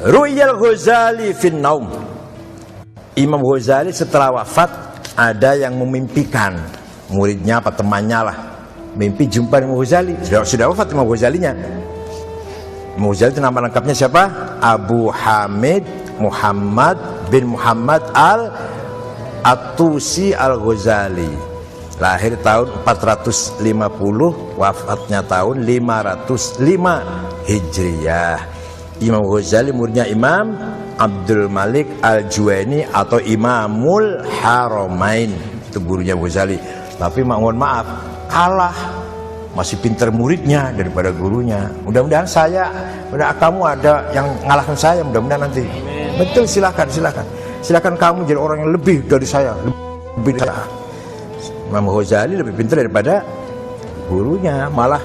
Ru'yal Ghazali fin naum. Imam Ghazali setelah wafat ada yang memimpikan, muridnya apa temannya lah, mimpi jumpa Imam Ghazali. Sudah wafat Imam Ghazalinya. Imam Ghazali itu nama lengkapnya siapa? Abu Hamid Muhammad bin Muhammad At-Tusi Al-Ghazali. Lahir tahun 450, wafatnya tahun 505 Hijriyah. Imam Ghazali muridnya Imam Abdul Malik Al-Juwaini atau Imamul Haramain. Itu gurunya Ghazali. Tapi mohon maaf, kalah. Masih pintar muridnya daripada gurunya. Mudah-mudahan kamu ada yang ngalahkan saya, mudah-mudahan nanti. Betul, silakan. Silakan kamu jadi orang yang lebih dari saya, lebih dari saya. Imam Ghazali lebih pintar daripada gurunya. Malah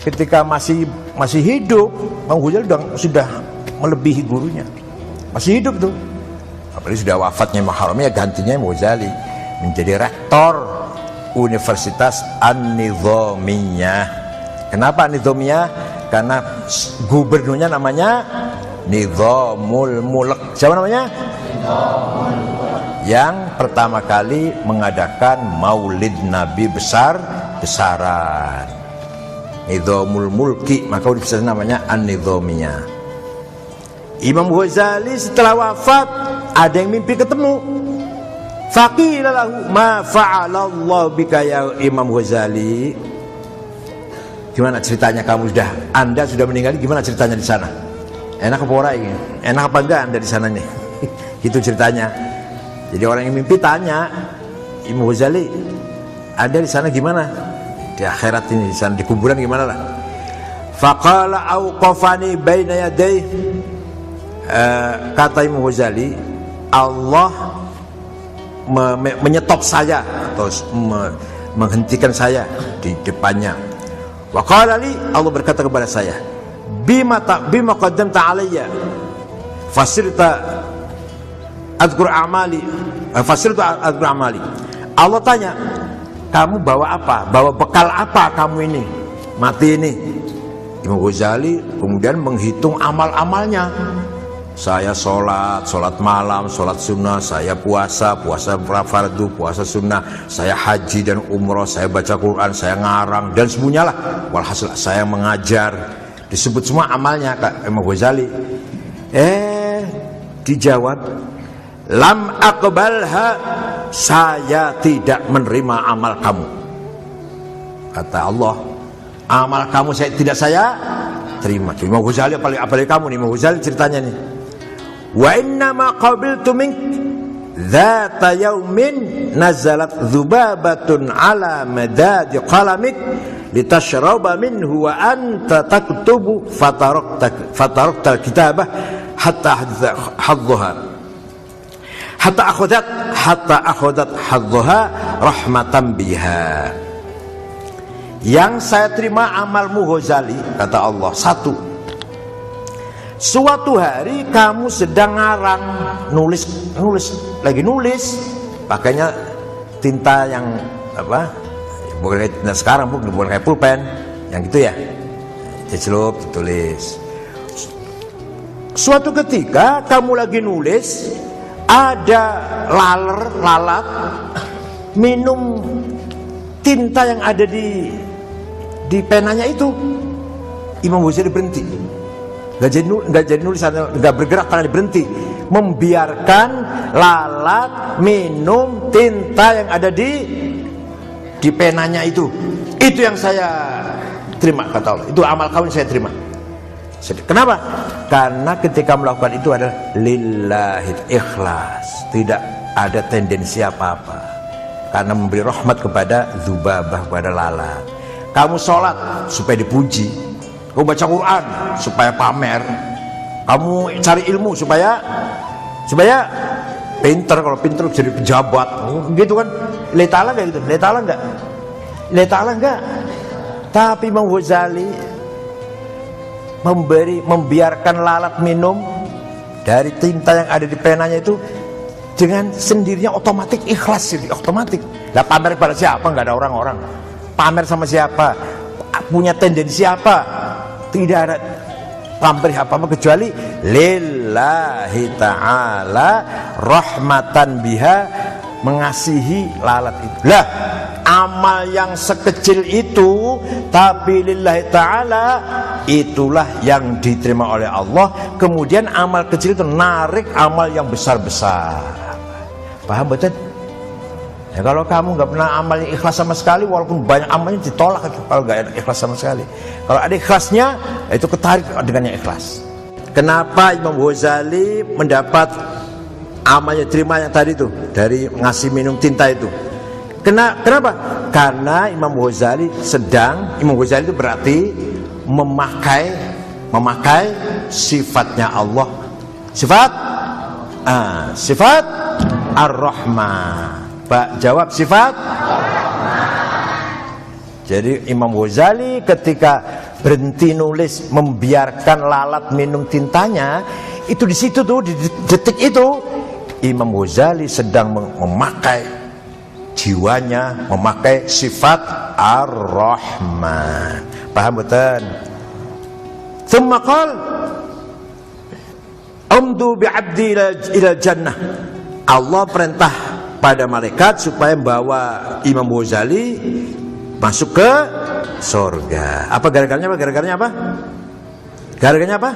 ketika masih hidup, Imam Ghazali sudah melebihi gurunya. Masih hidup tuh. Apalagi sudah wafatnya Imam Haramain, ya gantinya Imam Ghazali menjadi rektor Universitas An-Nizamiyah. Kenapa An-Nizamiyah? Karena gubernurnya namanya Nizamul Mulk. Siapa namanya? Nizamul Mulk. Yang pertama kali mengadakan Maulid Nabi besar-besaran. Nizamul Mulki, maka universitas namanya An-Nizamiyah. Imam Ghazali setelah wafat ada yang mimpi ketemu. Faqila lahu ma fa'alallahu bika ya Imam Ghazali. Gimana ceritanya Anda sudah meninggal, gimana ceritanya di sana? Enak apa ora ini? Enak apa enggak Anda di sana nih? Gitu ceritanya. Jadi orang yang mimpi tanya, Imam Ghazali, Anda di sana gimana? Di akhirat ini, di sana di kuburan gimana lah? Faqala auqafani baina yaday. Kata Imam Ghazali, Allah menyetop saya atau menghentikan saya di depannya. Wa qala li, Allah berkata kepada saya, bima qaddamta alayya fasirta adkur amali. Allah tanya, kamu bawa apa? Bawa bekal apa kamu ini mati ini? Imam Ghazali kemudian menghitung amal-amalnya. Saya sholat malam, sholat sunnah, saya puasa fardu, puasa sunnah, saya haji dan umroh, saya baca Quran, saya ngarang dan semuanya lah. Walhasil saya mengajar, disebut semua amalnya Kak Imam Ghazali. Dijawab, lam aqbalha, saya tidak menerima amal kamu. Kata Allah, amal kamu tidak saya terima. Imam Ghazali apalagi kamu nih, Imam Ghazali ceritanya nih. Wa inna ma qabiltu mink dzata yaumin nazalat dzubabatun ala madadi qalamik litashraba minhu wa anta taktubu fatarakta alkitabah hatta akhadat hadzaha rahmatan biha. Yang saya terima amalmu Ghazali, kata Allah, satu, suatu hari kamu sedang ngarang, nulis, pakainya tinta yang apa? Bukan kayak tinta sekarang, bukan kayak pulpen, yang gitu ya, dicelup, ditulis. Suatu ketika kamu lagi nulis, ada lalat minum tinta yang ada di penanya itu. Imam Ghazali berhenti. Nggak jadi nulis, nggak bergerak karena berhenti, membiarkan lalat minum tinta yang ada di penanya itu yang saya terima, kata Allah. Itu amal kamu yang saya terima. Kenapa? Karena ketika melakukan itu adalah lillahi, ikhlas, tidak ada tendensi apa-apa, karena memberi rahmat kepada dzubabah, kepada lalat. Kamu sholat supaya dipuji, kamu baca Quran supaya pamer, kamu cari ilmu supaya pinter. Kalau pinter jadi pejabat, gitu kan? Lillahi ta'ala nggak gitu? Lillahi ta'ala nggak? Tapi Imam Ghazali membiarkan lalat minum dari tinta yang ada di penanya itu dengan sendirinya, otomatis ikhlas, otomatis. Lah pamer pada siapa? Nggak ada orang-orang. Pamer sama siapa? Punya tendensi apa? Tidak ada pamrih apa-apa kecuali lillahi ta'ala rahmatan biha, mengasihi lalat itu. Lah, amal yang sekecil itu tapi lillahi ta'ala, itulah yang diterima oleh Allah. Kemudian amal kecil itu narik amal yang besar-besar. Paham betul? Ya, kalau kamu nggak pernah amal yang ikhlas sama sekali, walaupun banyak amalnya ditolak kalau nggak ada ikhlas sama sekali. Kalau ada ikhlasnya, itu ketarik dengan yang ikhlas. Kenapa Imam Ghazali mendapat amalnya terima yang tadi itu dari ngasih minum tinta itu? Kenapa? Karena Imam Ghazali itu berarti memakai sifatnya Allah, sifat Ar-Rahman. Pak jawab sifat Ar-Rahman. Jadi Imam Ghazali ketika berhenti nulis, membiarkan lalat minum tintanya, itu di situ tuh, di detik itu Imam Ghazali sedang memakai jiwanya, memakai sifat Ar-Rahman. Paham betul? Tsumma qala amdu bi'abdi ila jannah. Allah perintah pada malaikat supaya membawa Imam Ghazali masuk ke surga. Apa gara-garanya apa? Gara-garanya apa?